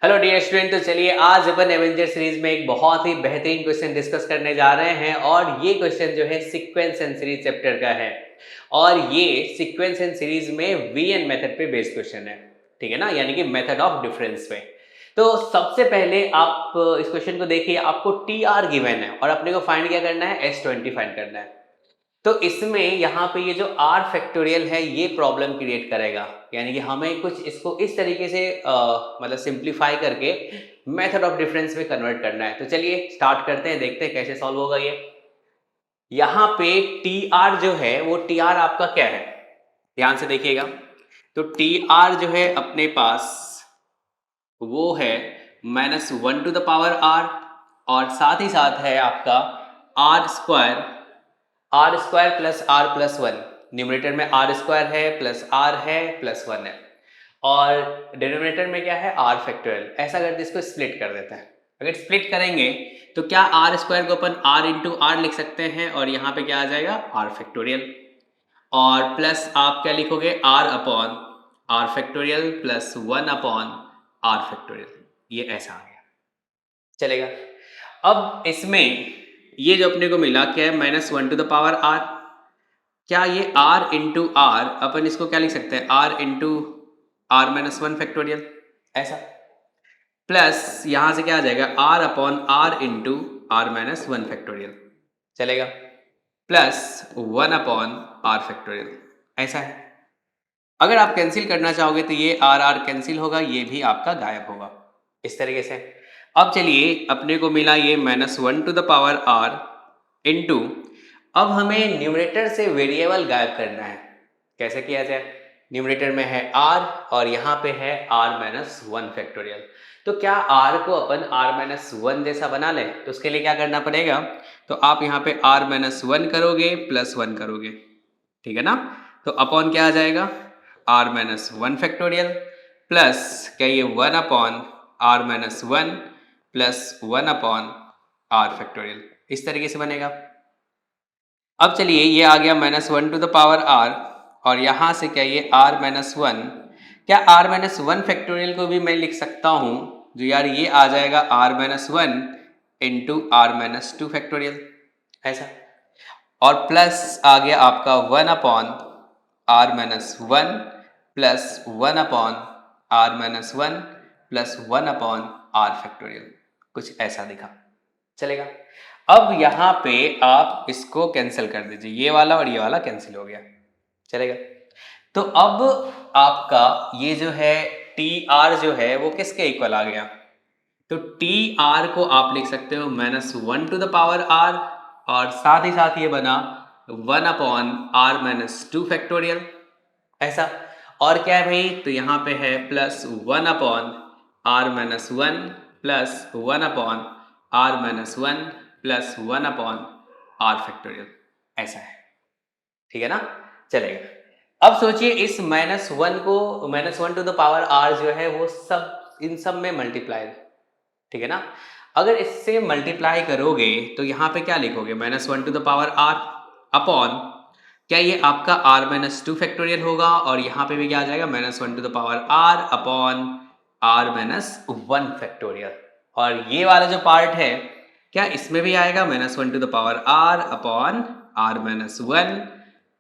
Hello dear student, तो चलिए आज अपन एवेंजर सीरीज में एक बहुत ही बेहतरीन क्वेश्चन डिस्कस करने जा रहे हैं और ये क्वेश्चन जो है सीक्वेंस एंड सीरीज चैप्टर का है और ये सीक्वेंस एंड सीरीज में वीएन मेथड पे बेस्ड क्वेश्चन है। ठीक है ना, यानी कि मेथड ऑफ डिफरेंस पे। तो सबसे पहले आप इस क्वेश्चन को देखिए, आपको टी आर गिवन है और अपने को फाइंड क्या करना है, S20 फाइंड करना है। तो इसमें यहाँ पे ये जो आर फैक्टोरियल है ये प्रॉब्लम क्रिएट करेगा, यानी कि हमें कुछ इसको इस तरीके से मतलब सिंप्लीफाई करके मेथड ऑफ डिफरेंस में कन्वर्ट करना है। तो चलिए स्टार्ट करते हैं, देखते हैं कैसे सॉल्व होगा ये। यहाँ पे टी आर जो है वो टी आर आपका क्या है, ध्यान से देखिएगा। तो टी आर जो है अपने पास वो है -1 टू द पावर आर और साथ ही साथ है आपका r square plus r plus one. Numerator में आर स्क्वायर है प्लस आर है प्लस वन है और डिनोमिनेटर में क्या है, आर फैक्टोरियल। ऐसा करके इसको स्प्लिट कर देते हैं। अगर स्प्लिट करेंगे तो क्या आर स्क्वायर को अपन आर इंटू आर लिख सकते हैं और यहाँ पे क्या आ जाएगा, आर फैक्टोरियल। और प्लस आप क्या लिखोगे, r upon r factorial plus 1 upon r factorial. ये ऐसा आ गया, चलेगा। अब इसमें ये जो अपने को मिला क्या है, -1 टू द पावर आर। क्या ये r इंटू आर, अपन इसको क्या लिख सकते हैं, r into r minus one factorial, ऐसा। प्लस यहां से क्या आ जाएगा, r upon r into r minus one factorial, चलेगा। प्लस 1 अपॉन आर फैक्टोरियल, ऐसा है। अगर आप कैंसिल करना चाहोगे तो ये आर आर कैंसिल होगा, ये भी आपका गायब होगा, इस तरीके से। अब चलिए अपने को मिला ये -1 to the power r into, अब हमें न्यूमरेटर से वेरिएबल गायब करना है। कैसे किया जाए, न्यूमरेटर में है r और यहाँ पे है r माइनस वन फैक्टोरियल। तो क्या r को अपन r माइनस वन जैसा बना लें, तो उसके लिए क्या करना पड़ेगा, तो आप यहाँ पे r माइनस वन करोगे प्लस वन करोगे, ठीक है ना। तो अपॉन क्या आ जाएगा, r minus one factorial plus क्या ये 1 upon r minus one plus 1 upon r factorial, इस तरीके से बनेगा। अब चलिए ये आ गया -1 टू द पावर r और यहाँ से क्या ये r माइनस वन, क्या r माइनस वन फैक्टोरियल को भी मैं लिख सकता हूँ, जो यार ये आ जाएगा r minus one into r minus two factorial, ऐसा। और प्लस आ गया आपका 1 upon r minus one plus 1 upon r minus one plus 1 upon r factorial, कुछ ऐसा दिखा, चलेगा। अब यहाँ पे आप इसको कैंसिल कर दीजिए, ये वाला और ये वाला कैंसिल हो गया, चलेगा। तो अब आपका ये जो है टी आर जो है वो किसके इक्वल आ गया, तो टी आर को आप लिख सकते हो -1 टू द पावर आर और साथ ही साथ ये बना 1 upon r minus two factorial, ऐसा। और क्या है भाई, तो यहाँ पे है plus 1 upon r minus one plus 1 upon r minus one plus 1 upon r factorial, ऐसा है, ठीक है ना, चलेगा। अब सोचिए इस -1 को, -1 टू द पावर r जो है वो सब इन सब में मल्टीप्लाई, ठीक है ना। अगर इससे मल्टीप्लाई करोगे तो यहाँ पे क्या लिखोगे, -1 to the power r upon क्या ये आपका r माइनस टू फैक्टोरियल होगा और यहाँ पे भी क्या आ जाएगा, -1 to the power r upon r minus one factorial. और ये वाला जो पार्ट है क्या इसमें भी आएगा, -1 to the power r upon r minus one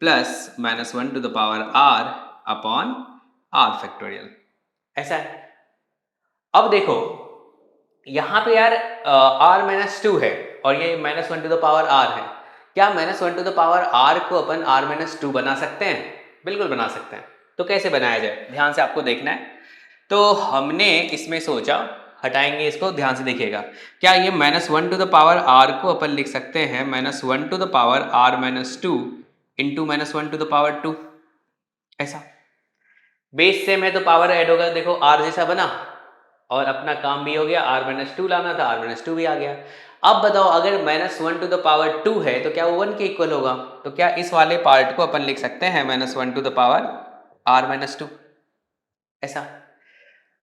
plus -1 to the power r upon r factorial, ऐसा है। अब देखो यहाँ पे यार r माइनस टू है और ये -1 टू द पावर r है। क्या -1 टू द पावर r को अपन r माइनस टू बना सकते हैं, बिल्कुल बना सकते हैं। तो कैसे बनाया जाए, ध्यान से आपको देखना है। तो हमने इसमें सोचा, हटाएंगे इसको, ध्यान से देखिएगा। क्या ये -1 टू द पावर r को अपन लिख सकते हैं -1 to the power r minus two into -1 to the power two, ऐसा। बेस सेम है तो पावर ऐड होगा, देखो r जैसा बना और अपना काम भी हो गया, r माइनस टू लाना था, r माइनस टू भी आ गया। अब बताओ अगर -1 टू द पावर टू है तो क्या वो 1 के इक्वल होगा, तो क्या इस वाले पार्ट को अपन लिख सकते हैं -1 to the power r minus two, ऐसा।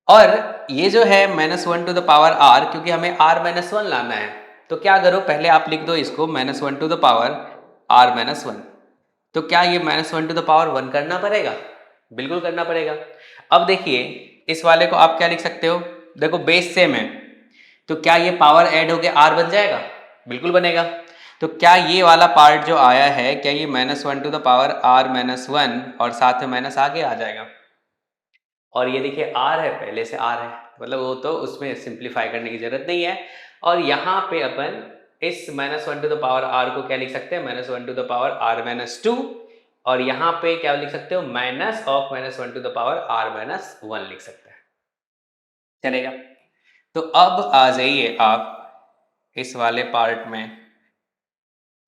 और ये जो है -1 टू द पावर r, क्योंकि हमें r माइनस वन लाना है, तो क्या करो पहले आप लिख दो इसको -1 to the power r minus one. तो क्या ये -1 टू द पावर वन करना पड़ेगा, बिल्कुल करना पड़ेगा। अब देखिए इस वाले को आप क्या लिख सकते हो, देखो बेस सेम है, तो क्या ये पावर ऐड होके r बन जाएगा? बिल्कुल बनेगा। तो क्या ये वाला पार्ट जो आया है, क्या ये -1 टू द पावर r-1 और साथ में माइनस आगे आ जाएगा? और ये देखिए r है, पहले से r है, मतलब वो तो उसमें सिंप्लीफाई करने की जरूरत नहीं है। और यहाँ पे अपन इस -1 टू द पावर r को क्या लिख सकते हैं, -1 टू द पावर r-2, और यहाँ पे क्या लिख सकते हो, minus of -1 to the power r-1 लिख सकते हैं। चलेगा? तो अब आ जाइए आप इस वाले पार्ट में,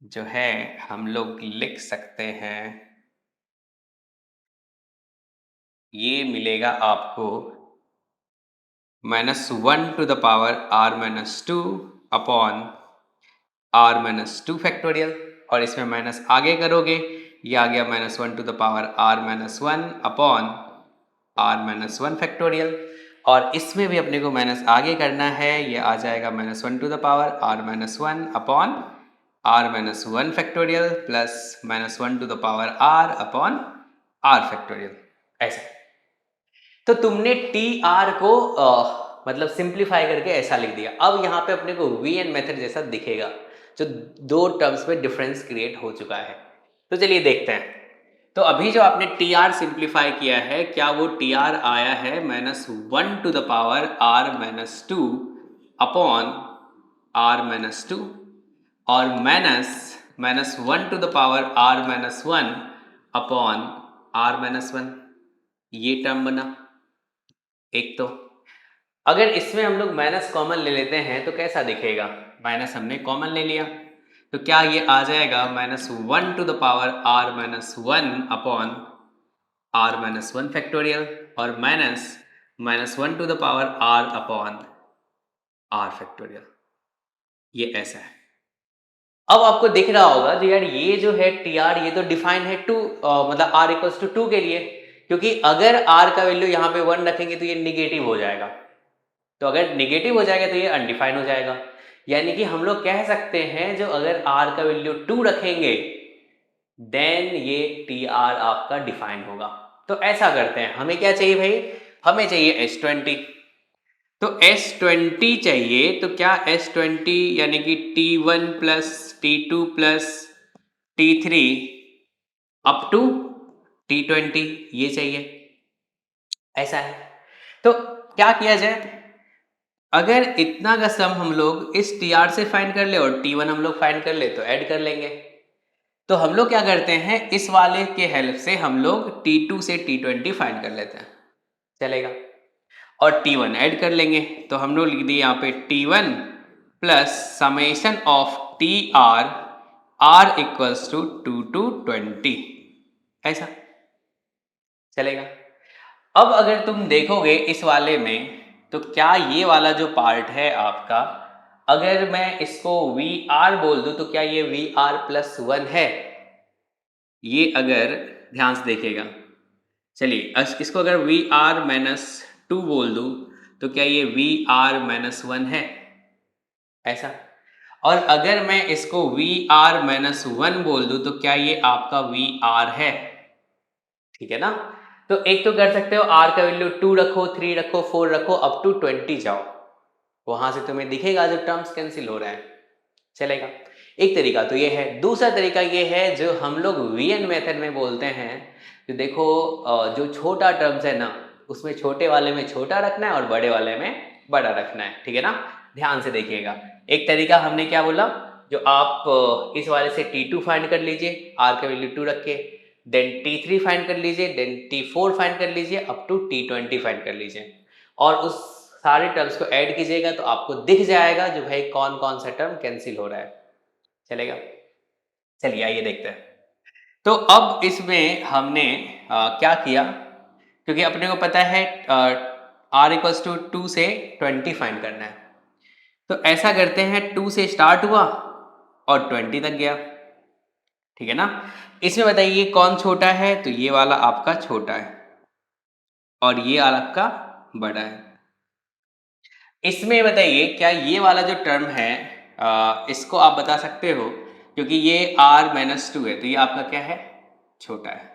जो है हम लोग लिख सकते हैं, ये मिलेगा आपको -1 to the power r-2 upon r-2 factorial, और इसमें माइनस आगे करोगे, ये आ गया -1 to the power r-1 upon r-1 factorial, और इसमें भी अपने को माइनस आगे करना है, ये आ जाएगा -1 to the power r-1 upon r-1 factorial plus -1 to the power r upon r factorial. ऐसा तो तुमने टी आर को मतलब सिंप्लीफाई करके ऐसा लिख दिया। अब यहाँ पे अपने को वी एन मेथड जैसा दिखेगा, जो दो टर्म्स में डिफरेंस क्रिएट हो चुका है। तो चलिए देखते हैं। तो अभी जो आपने टी आर सिंप्लीफाई किया है, क्या वो टी आर आया है -1 to the power r-2 upon r-2 और -1 to the power r-1 upon r-1, ये टर्म बना एक। तो अगर इसमें हम लोग माइनस कॉमन ले लेते हैं तो कैसा दिखेगा, माइनस हमने कॉमन ले लिया, तो क्या ये आ जाएगा -1 to the power r-1 upon r-1 factorial और -1 to the power r upon r factorial. ये ऐसा है। अब आपको दिख रहा होगा तो यार ये जो है टी आर, ये तो डिफाइन है टू मतलब r इक्वल्स टू 2 के लिए, क्योंकि अगर r का वैल्यू यहाँ पे 1 रखेंगे तो ये निगेटिव हो जाएगा, तो अगर निगेटिव हो जाएगा तो ये अनडिफाइन हो जाएगा। यानी कि हम लोग कह सकते हैं जो अगर r का वैल्यू 2 रखेंगे देन ये टी आर आपका डिफाइन होगा। तो ऐसा करते हैं, हमें क्या चाहिए भाई, हमें चाहिए S20। तो S20 चाहिए, तो क्या S20 यानी कि T1 plus T2 plus T3 up to T20 ये चाहिए, ऐसा है। तो क्या किया जाए, अगर इतना का सम हम लोग इस टी आर से फाइंड कर ले और T1 हम लोग फाइंड कर ले तो ऐड कर लेंगे। तो हम लोग क्या करते हैं, इस वाले के हेल्प से हम लोग T2 से T20 फाइंड कर लेते हैं, चलेगा, और T1 ऐड कर लेंगे। तो हम लोग लिख दिए यहाँ पे T1 plus summation of T r, r equals to 2 to 20, ऐसा चलेगा। अब अगर तुम देखोगे इस वाले में, तो क्या ये वाला जो पार्ट है आपका, अगर मैं इसको वी आर बोल दूं तो क्या ये वी आर प्लस 1 है, ये अगर ध्यान से देखेगा, चलिए इसको अगर वी आर -2 बोल दूं तो क्या ये वी आर -1 है, ऐसा। और अगर मैं इसको वी आर -1 बोल दूं तो क्या ये आपका वी आर है, ठीक है ना। तो एक तो कर सकते हो r का वैल्यू 2 रखो, 3 रखो, 4 रखो, अप टू 20 जाओ, वहां से तुम्हें दिखेगा जो टर्म्स कैंसिल हो रहे हैं, चलेगा। एक तरीका तो ये है। दूसरा तरीका ये है जो हम लोग वीएन मेथड में बोलते हैं, जो देखो जो छोटा टर्म्स है ना, उसमें छोटे वाले में छोटा रखना है और बड़े वाले में बड़ा रखना है, ठीक है ना। ध्यान से देखिएगा, एक तरीका हमने क्या बोला, जो आप इस वाले से T2 फाइंड कर लीजिए, r का वैल्यू 2 रख के, देन T3 फाइंड कर लीजिए, देन T4 फाइंड कर लीजिए, अप टू T20 फाइंड कर लीजिए, और उस सारे टर्म्स को ऐड कीजिएगा तो आपको दिख जाएगा जो भाई कौन कौन सा टर्म कैंसिल हो रहा है, चलेगा। चलिए आइए देखते हैं। तो अब इसमें हमने क्या किया, क्योंकि अपने को पता है r इक्वल्स टू 2 से 20 फाइंड करना है, तो ऐसा करते हैं 2 से स्टार्ट हुआ और 20 तक गया, ठीक है ना। इसमें बताइए कौन छोटा है, तो ये वाला आपका छोटा है और ये आपका बड़ा है। इसमें बताइए क्या ये वाला जो टर्म है इसको आप बता सकते हो, क्योंकि ये r-2 है तो ये आपका क्या है, छोटा है,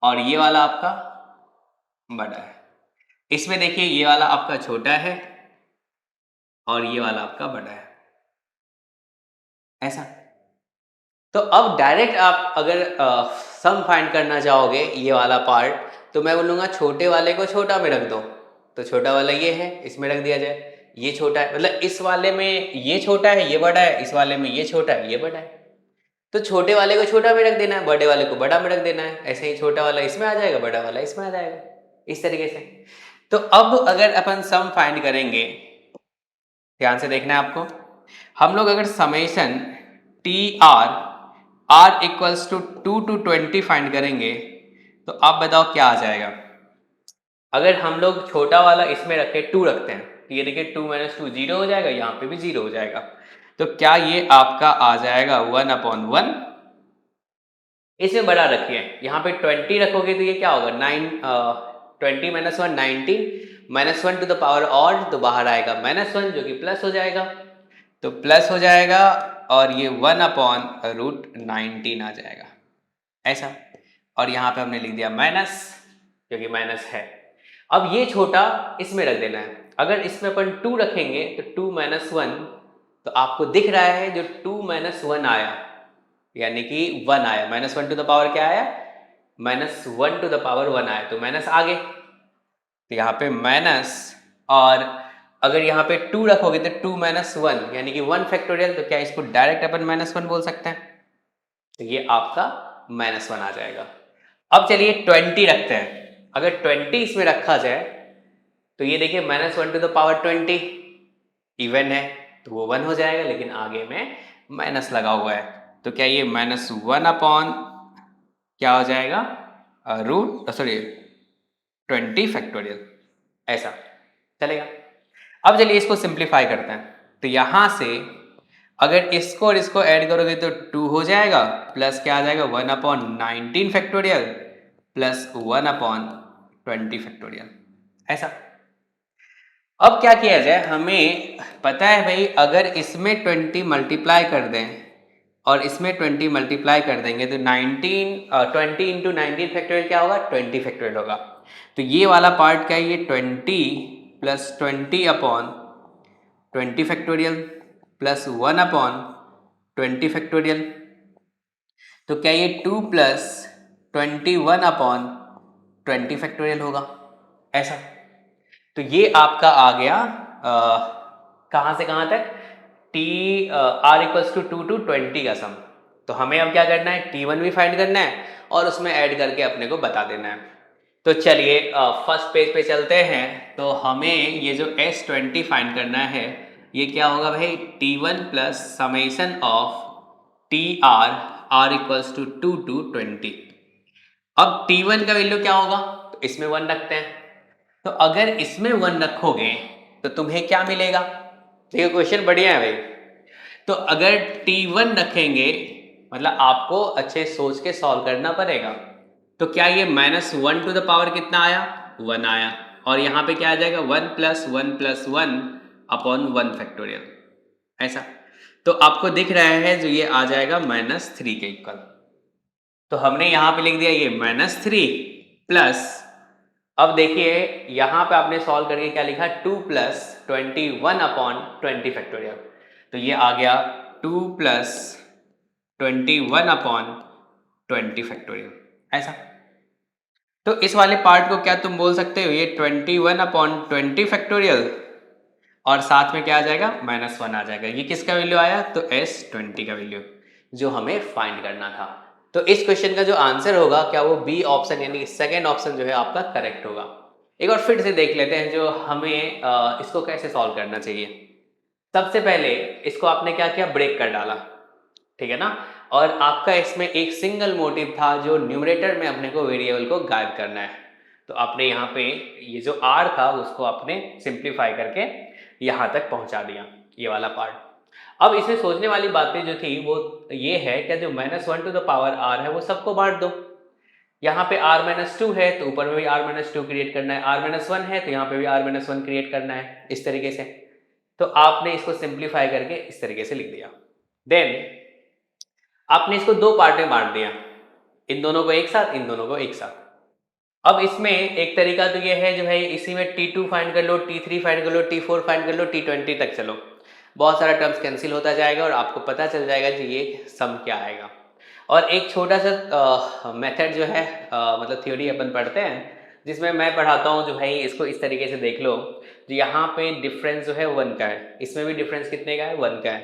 और ये वाला आपका बड़ा है। इसमें देखिए ये वाला आपका छोटा है और ये वाला आपका बड़ा है, ऐसा। तो अब डायरेक्ट आप अगर सम फाइंड करना चाहोगे ये वाला पार्ट, तो मैं बोलूँगा छोटे वाले को छोटा में रख दो, तो छोटा वाला ये है, इसमें रख दिया जाए। ये छोटा है, मतलब इस वाले में ये छोटा है, ये बड़ा है, इस वाले में ये छोटा है, ये बड़ा है। तो छोटे वाले को छोटा में रख देना है, बड़े वाले को बड़ा में रख देना है। ऐसे ही छोटा वाला इसमें आ जाएगा, बड़ा वाला इसमें आ जाएगा, इस तरीके से। तो अब अगर अपन सम फाइंड करेंगे, ध्यान से देखना है आपको। हम लोग अगर summation T r equals to 2 to 20 find करेंगे, तो आप बताओ क्या आ जाएगा। अगर हम लोग छोटा वाला इसमें रखे 2 रखते हैं, तो ये देखिए 2 - 2 0 हो जाएगा, यहाँ पे भी 0 हो जाएगा। तो क्या ये आपका आ जाएगा 1/1। इसमें बड़ा रखिए, यहाँ पे 20 रखोगे तो ये क्या होगा 20 - 1 19 -1 टू द पावर ऑड, तो बाहर आएगा -1 जो कि प्लस हो जाएगा, तो प्लस हो जाएगा और ये 1/√19 आ जाएगा, ऐसा। और यहाँ पे हमने लिख दिया माइनस, क्योंकि माइनस है। अब ये छोटा इसमें रख देना है। अगर इसमें अपन 2 रखेंगे तो 2 - 1, तो आपको दिख रहा है जो 2 - 1 आया, यानी कि 1 आया, -1 टू द पावर क्या आया, -1 टू द पावर 1 आया, तो माइनस आगे, तो यहाँ पे माइनस। और अगर यहाँ पे 2 रखोगे तो 2 - 1 यानी कि 1 फैक्टोरियल, तो क्या इसको डायरेक्ट अपन -1 बोल सकते हैं, तो ये आपका -1 आ जाएगा। अब चलिए 20 रखते हैं। अगर 20 इसमें रखा जाए तो ये देखिए -1 टू द पावर 20 इवन है, तो वो 1 हो जाएगा, लेकिन आगे में माइनस लगा हुआ है, तो क्या ये -1 अपॉन क्या हो जाएगा √20 फैक्टोरियल, ऐसा चलेगा। अब चलिए इसको सिंप्लीफाई करते हैं। तो यहाँ से अगर इसको और इसको ऐड करोगे तो 2 हो जाएगा, प्लस क्या आ जाएगा 1/19 फैक्टोरियल प्लस 1/20 फैक्टोरियल, ऐसा। अब क्या किया जाए, हमें पता है भाई, अगर इसमें 20 मल्टीप्लाई कर दें और इसमें 20 मल्टीप्लाई कर देंगे तो 20 इंटू 19 फैक्टोरियल क्या होगा, 20 फैक्टोरियल होगा। तो ये वाला पार्ट क्या है, ये 20 + 20/20 फैक्टोरियल प्लस 1/20 फैक्टोरियल, तो क्या ये 2 + 21/20 फैक्टोरियल होगा, ऐसा। तो ये आपका आ गया कहाँ से कहाँ तक, r = 2 to 20 का सम। तो हमें अब क्या करना है, T1 भी फाइंड करना है और उसमें ऐड करके अपने को बता देना है। तो चलिए फर्स्ट पेज पे चलते हैं। तो हमें ये जो S20 फाइंड करना है, ये क्या होगा भाई, T1 + summation of TR r = 2 to 20। अब T1 का वैल्यू क्या होगा, तो इसमें 1 रखते हैं। तो अगर इसमें 1 रखोगे तो तुम्हें क्या मिलेगा, देखिए क्वेश्चन बढ़िया है भाई। तो अगर T1 रखेंगे, मतलब आपको अच्छे सोच के सॉल्व करना पड़ेगा। तो क्या ये -1 टू द पावर कितना आया, 1 आया, और यहाँ पे क्या आ जाएगा 1 + 1 + 1/1 फैक्टोरियल, ऐसा। तो आपको दिख रहा है जो ये आ जाएगा -3 के इक्वल। तो हमने यहाँ पे लिख दिया ये -3 प्लस, अब देखिए यहाँ पे आपने सॉल्व करके क्या लिखा, 2 + 21/20 फैक्टोरियल। तो ये आ गया 2 + 21/20 फैक्टोरियल, ऐसा। तो इस वाले पार्ट को क्या तुम बोल सकते हो, ये 21/20 फैक्टोरियल और साथ में क्या आ जाएगा, -1 आ जाएगा। ये किसका वैल्यू आया, तो S20 का वैल्यू जो हमें फाइंड करना था। तो इस क्वेश्चन का जो आंसर होगा, क्या वो बी ऑप्शन यानी कि सेकेंड ऑप्शन जो है आपका करेक्ट होगा। एक बार फिर से देख लेते हैं जो हमें इसको कैसे सॉल्व करना चाहिए। सबसे पहले इसको आपने क्या किया, ब्रेक कर डाला, ठीक है ना। और आपका इसमें एक सिंगल मोटिव था जो न्यूमरेटर में अपने को वेरिएबल को गायब करना है। तो आपने यहाँ पे ये जो r था उसको आपने सिंप्लीफाई करके यहाँ तक पहुँचा दिया, ये वाला पार्ट। अब इसमें सोचने वाली बातें जो थी वो ये है, क्या जो -1 टू द पावर r है वो सबको बांट दो। यहाँ पे r-2 है तो ऊपर में भी r-2 क्रिएट करना है, r-1 है तो यहाँ पे भी r-1 क्रिएट करना है, इस तरीके से। तो आपने इसको सिंप्लीफाई करके इस तरीके से लिख दिया। देन आपने इसको 2 पार्ट में बांट दिया, इन दोनों को एक साथ, इन दोनों को एक साथ। अब इसमें एक तरीका तो ये है जो है इसी में T2 फाइंड कर लो, T3 फाइंड कर लो, T4 फाइंड कर लो, T20 तक चलो। बहुत सारा टर्म्स कैंसिल होता जाएगा और आपको पता चल जाएगा कि ये सम क्या आएगा। और एक छोटा सा मेथड जो है मतलब थ्योरी अपन पढ़ते हैं जिसमें मैं पढ़ाता हूँ जो भाई इसको इस तरीके से देख लो। जो यहाँ पे डिफरेंस जो है 1 का है, इसमें भी डिफरेंस कितने का है 1 का है।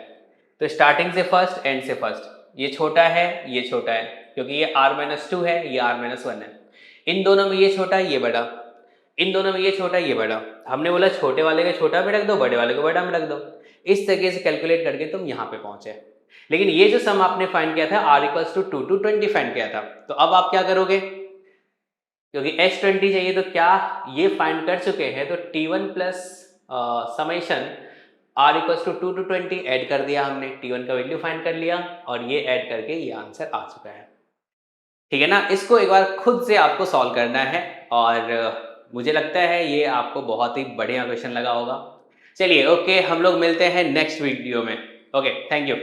तो स्टार्टिंग से फर्स्ट एंड से फर्स्ट, ये छोटा है ये छोटा है क्योंकि ये r-2 है ये r-1 है। इन दोनों में ये छोटा ये बड़ा, इन दोनों में ये छोटा ये बड़ा। हमने बोला छोटे वाले का छोटा में रख दो, बड़े वाले को बड़ा में रख दो। इस तरीके से कैलकुलेट करके तुम यहाँ पे पहुंचे। लेकिन ये जो सम आपने फाइंड किया था r=2 to 20 फाइंड किया था, तो अब आप क्या करोगे, क्योंकि x20 चाहिए तो क्या ये फाइंड कर चुके हैं तो t1 plus summation r=2 to 20 add कर दिया हमने, t1 का वैल्यू फाइंड कर लिया और ये ऐड करके ये आंसर आ चुका है। ठीक है ना। इसको एक बार खुद से आपको सॉल्व करना है और मुझे लगता है ये आपको बहुत ही बढ़िया क्वेश्चन लगा होगा। चलिए ओके, हम लोग मिलते हैं नेक्स्ट वीडियो में। Okay, thank you.